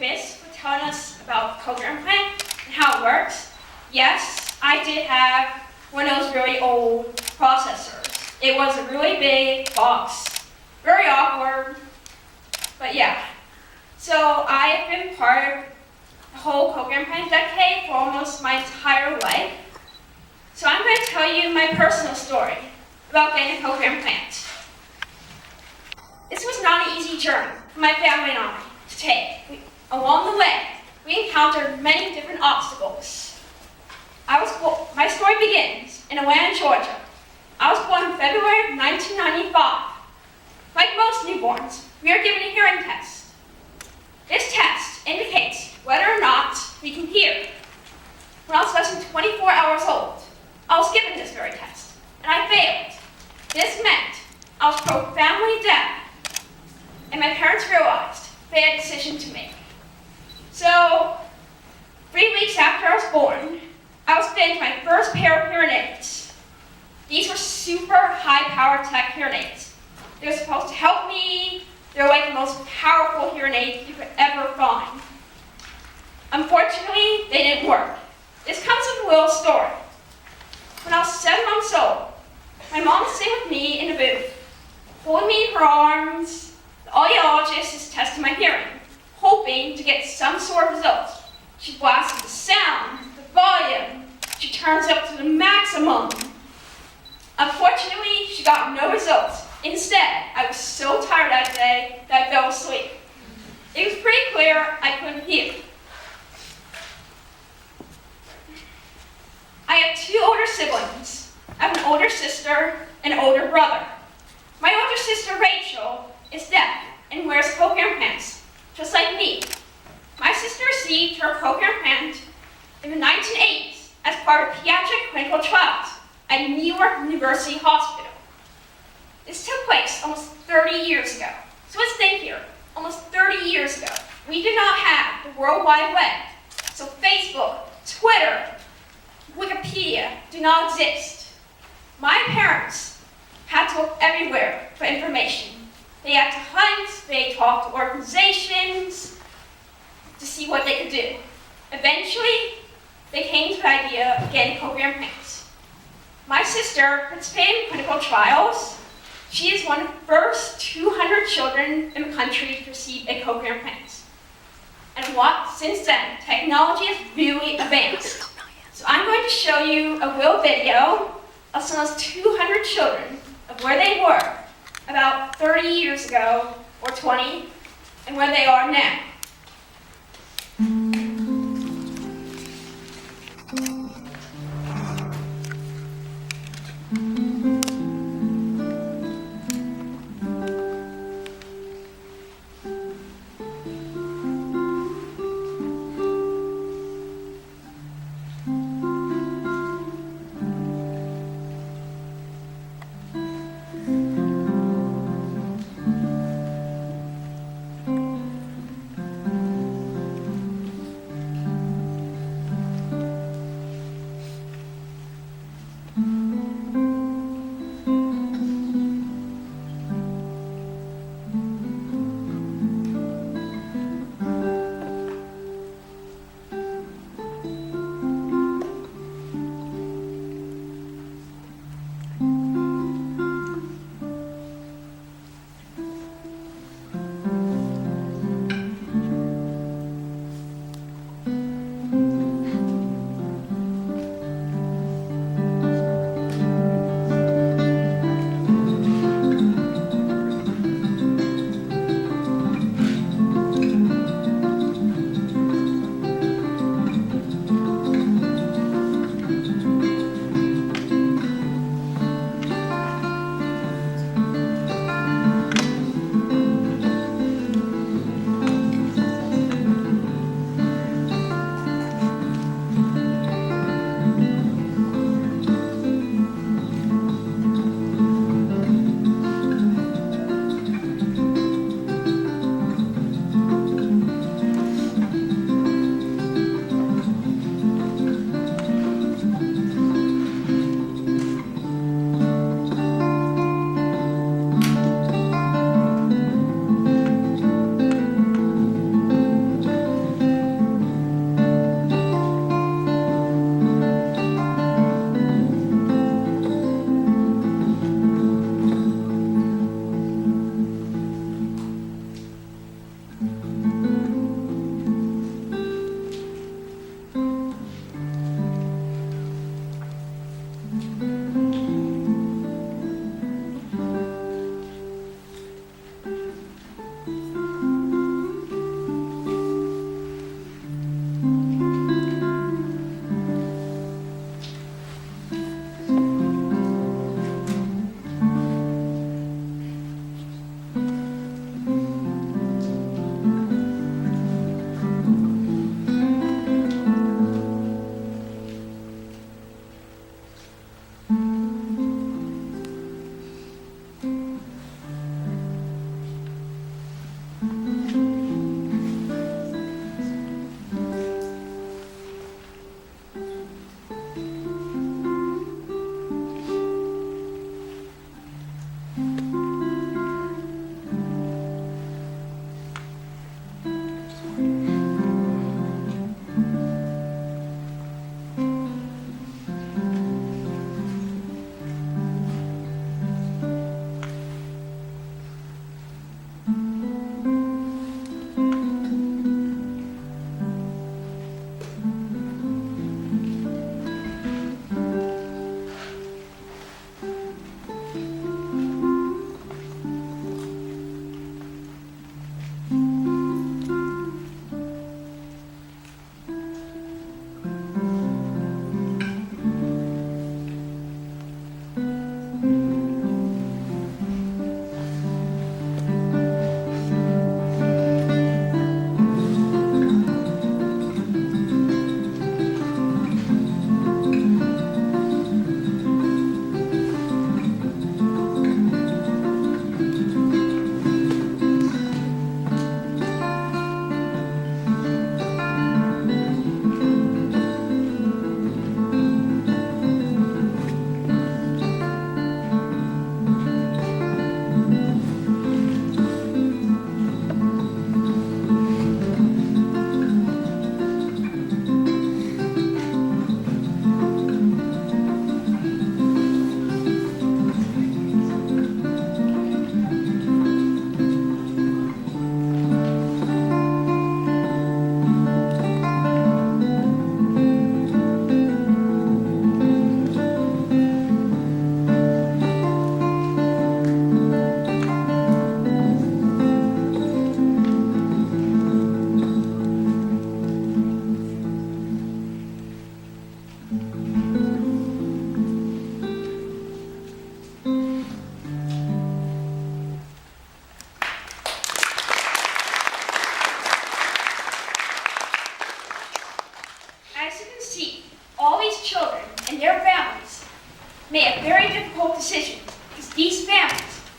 Chris for telling us about the cochlear implant and how it works. Yes, I did have one of those really old processors. It was a really big box, very awkward, but yeah. So I have been part of the whole cochlear implant decade for almost my entire life. So I'm going to tell you my personal story about getting a cochlear implant. This was not an easy journey for my family and I to take. Along the way, we encountered many different obstacles. My story begins in Atlanta, Georgia. I was born in February of 1995. Like most newborns, we are given a hearing test. This test indicates whether or not we can hear. When I was less than 24 hours old, I was given this very test, and I failed. This meant I was profoundly deaf, and my parents realized they had a decision to make. So, 3 weeks after I was born, I was fitted my first pair of hearing aids. These were super high-powered tech hearing aids. They were supposed to help me. They were like the most powerful hearing aids you could ever find. Unfortunately, they didn't work. This comes with a little story. When I was 7 months old, my mom was sitting with me in the booth, holding me in her arms. The audiologist is testing my hearing, hoping to get some sort of results. She blasts the sound, the volume. She turns it up to the maximum. Unfortunately, she got no results. Instead, I was so tired that day that I fell asleep. It was pretty clear I couldn't hear. I have 2 older siblings. I have an older sister and an older brother. My older sister, Rachel, is deaf and wears cochlear implants, just like me. My sister received her cochlear implant in the 1980s as part of pediatric clinical trials at New York University Hospital. This took place almost 30 years ago. So let's think here. Almost 30 years ago, we did not have the World Wide Web. So Facebook, Twitter, Wikipedia do not exist. My parents had to look everywhere for information. They had to hunt, they talked to organizations to see what they could do. Eventually, they came to the idea of getting cochlear implants. My sister participated in clinical trials. She is one of the first 200 children in the country to receive a cochlear implant. And since then, technology has really advanced. So I'm going to show you a little video of some of those 200 children, of where they were about 30 years ago, or 20, and where they are now.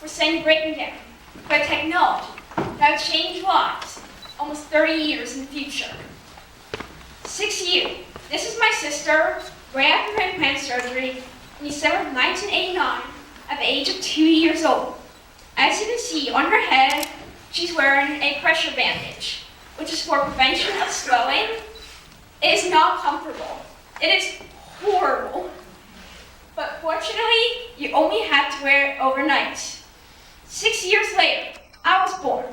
we're saying breaking down by technology that would change lives almost 30 years in the future. 6 years. This is my sister, right after her implant surgery in December of 1989, at the age of 2 years old. As you can see on her head, she's wearing a pressure bandage, which is for prevention of swelling. It is not comfortable. It is horrible. But fortunately, you only have to wear it overnight. 6 years later, I was born.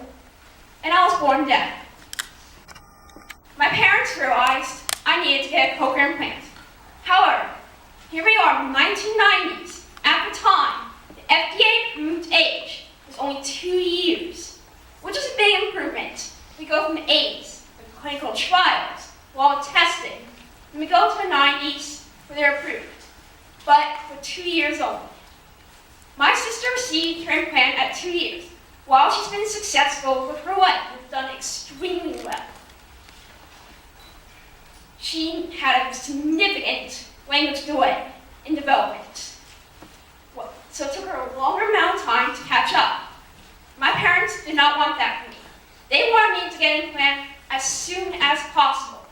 And I was born deaf. My parents realized I needed to get a cochlear implant. However, here we are in the 1990s. At the time, the FDA-approved age was only 2 years, which is a big improvement. We go from the 80s with clinical trials, while testing, and we go to the 90s where they're approved, but for 2 years only. My sister received her implant at 2 years. While she's been successful with her life, has done extremely well. She had a significant language delay in development. So it took her a longer amount of time to catch up. My parents did not want that for me. They wanted me to get an implant as soon as possible.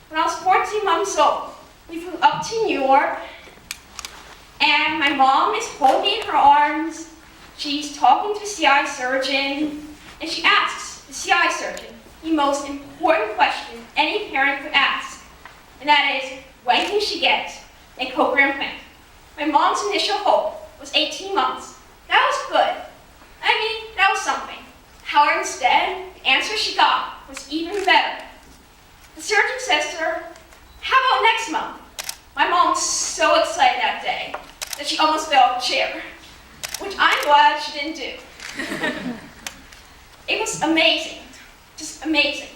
When I was 14 months old, we flew up to New York, and my mom is holding me in her arms. She's talking to the CI surgeon, and she asks the CI surgeon the most important question any parent could ask, and that is, when can she get a cochlear implant? My mom's initial hope was 18 months. That was good. I mean, that was something. However, instead, the answer she got was even better. The surgeon says to her, how about next month? My mom was so excited that day that she almost fell off the chair, which I'm glad she didn't do. It was amazing, just amazing.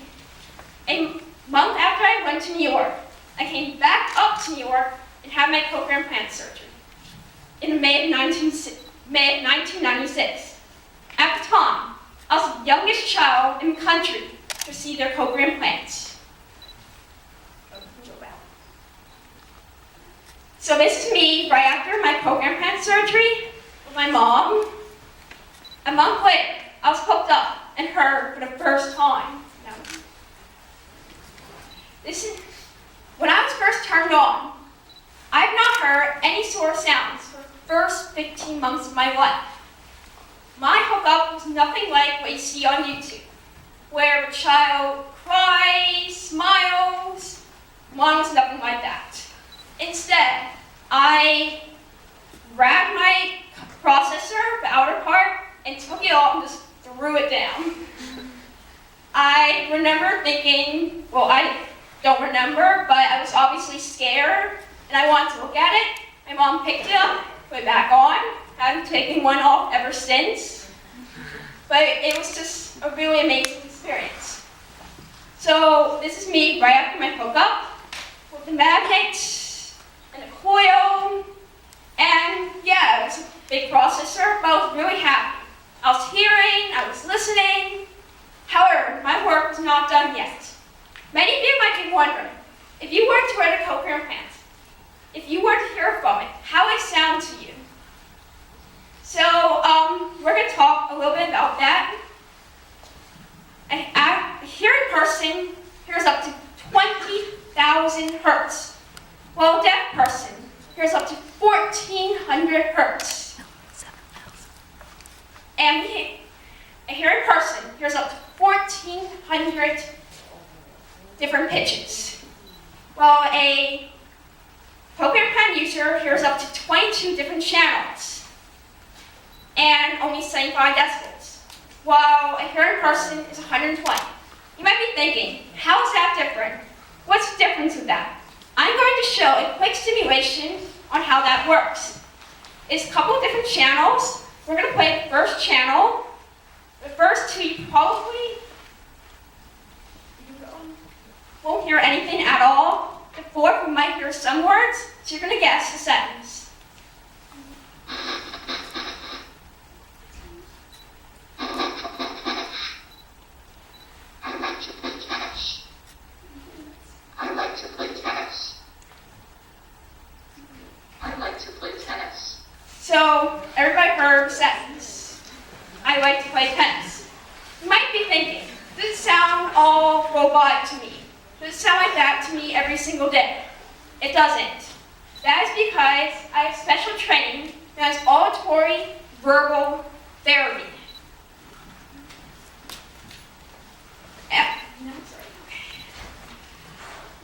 A month after I went to New York, I came back up to New York and had my cochlear implant surgery in May of 1996. At the time, I was the youngest child in the country to receive their cochlear implants. So this is me right after my cochlear implant surgery with my mom. A month later, I was hooked up and heard for the first time. When I was first turned on, I've not heard any sort of sounds for the first 15 months of my life. My hookup was nothing like what you see on YouTube, where a child cries, smiles. Mine was nothing like that. Instead, I grabbed my processor, the outer part, and took it off and just threw it down. I remember thinking, well, I don't remember, but I was obviously scared, and I wanted to look at it. My mom picked it up, put it back on. Haven't taken one off ever since. But it was just a really amazing experience. So this is me right after my hookup, with the magnet and the coil, and yeah, it was a big processor, but I was really happy. I was hearing, I was listening. However, my work was not done yet. Many of you might be wondering, if you were to wear the cochlear implant, if you were to hear from it, how it sounds to you. So we're going to talk a little bit about that. A hearing person hears up to 20,000 hertz, while a deaf person hears up to 1,400 hertz. And a hearing person hears up to 1,400 different pitches, while a cochlear implant user hears up to 22 different channels and only 75 decibels, while a hearing person is 120. You might be thinking, how is that different? What's the difference with that? I'm going to show a quick simulation on how that works. It's a couple of different channels. We're going to play the first channel. The first two you probably won't hear anything at all. The fourth, we might hear some words, so you're going to guess the sentence. I like to play tennis. I like to play tennis. I like to play tennis. So everybody heard third sentence. I like to play tennis. You might be thinking, does it sound all robotic to me? Does it sound like that to me every single day? It doesn't. That is because I have special training known as auditory-verbal therapy. Yeah. No, sorry. Okay.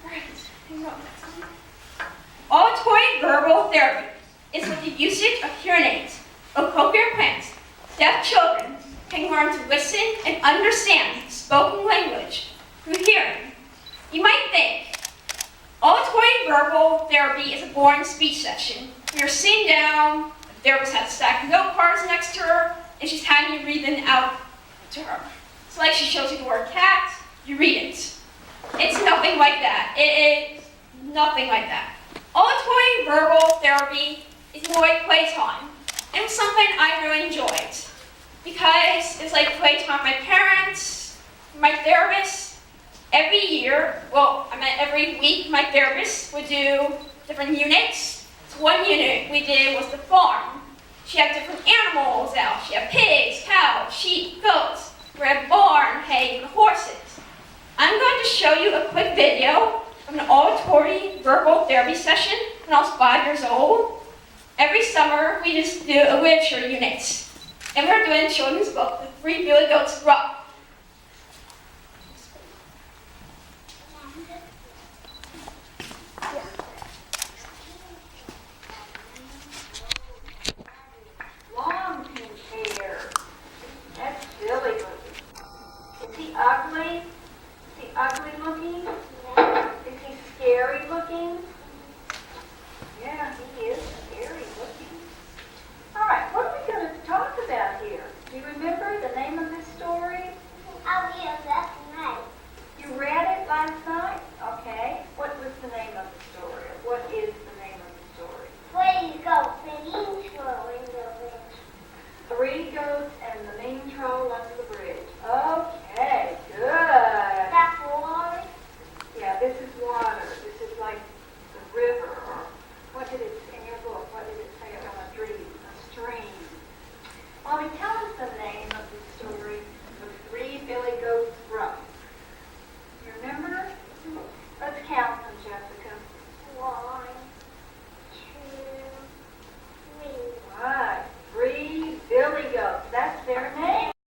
All right. Auditory-verbal therapy is with the usage of hearing aids or cochlear implants. Deaf children can learn to listen and understand spoken language through hearing. You might think auditory-verbal therapy is a boring speech session. You're sitting down, the therapist has a stack of note cards next to her, and she's having you read them out to her. It's like she shows you the word cat, you read it. It's nothing like that. It is nothing like that. Auditory-verbal therapy is more like playtime. And it was something I really enjoyed because it's like playtime with my parents, my therapist. Every year, every week, my therapist would do different units. So one unit we did was the farm. She had different animals out. She had pigs, cows, sheep, goats. We had a barn, hay, and horses. I'm going to show you a quick video of an auditory-verbal therapy session when I was 5 years old. Every summer, we just do a literature unit. And we're doing a children's book, The Three Billy Goats Grow Up. Long pink hair. That's silly looking. Is he ugly? Is he ugly looking? Is he scary looking? Yeah, he is scary looking. All right, what are we going to talk about here? Do you remember the name of this story? Oh, yes, that's nice. You read it last night? Okay. What was the name of the story? What is the name of the story? Please go finish in the bridge. Three goats and the mean troll under the bridge. Okay, good. That's water. Yeah, this is water. This is like the river, or what did it, in your book, what did it say about a dream? A stream. Mommy, tell us the name of the story, The Three Billy Goats Grow. You remember? Let's count them, Jessica.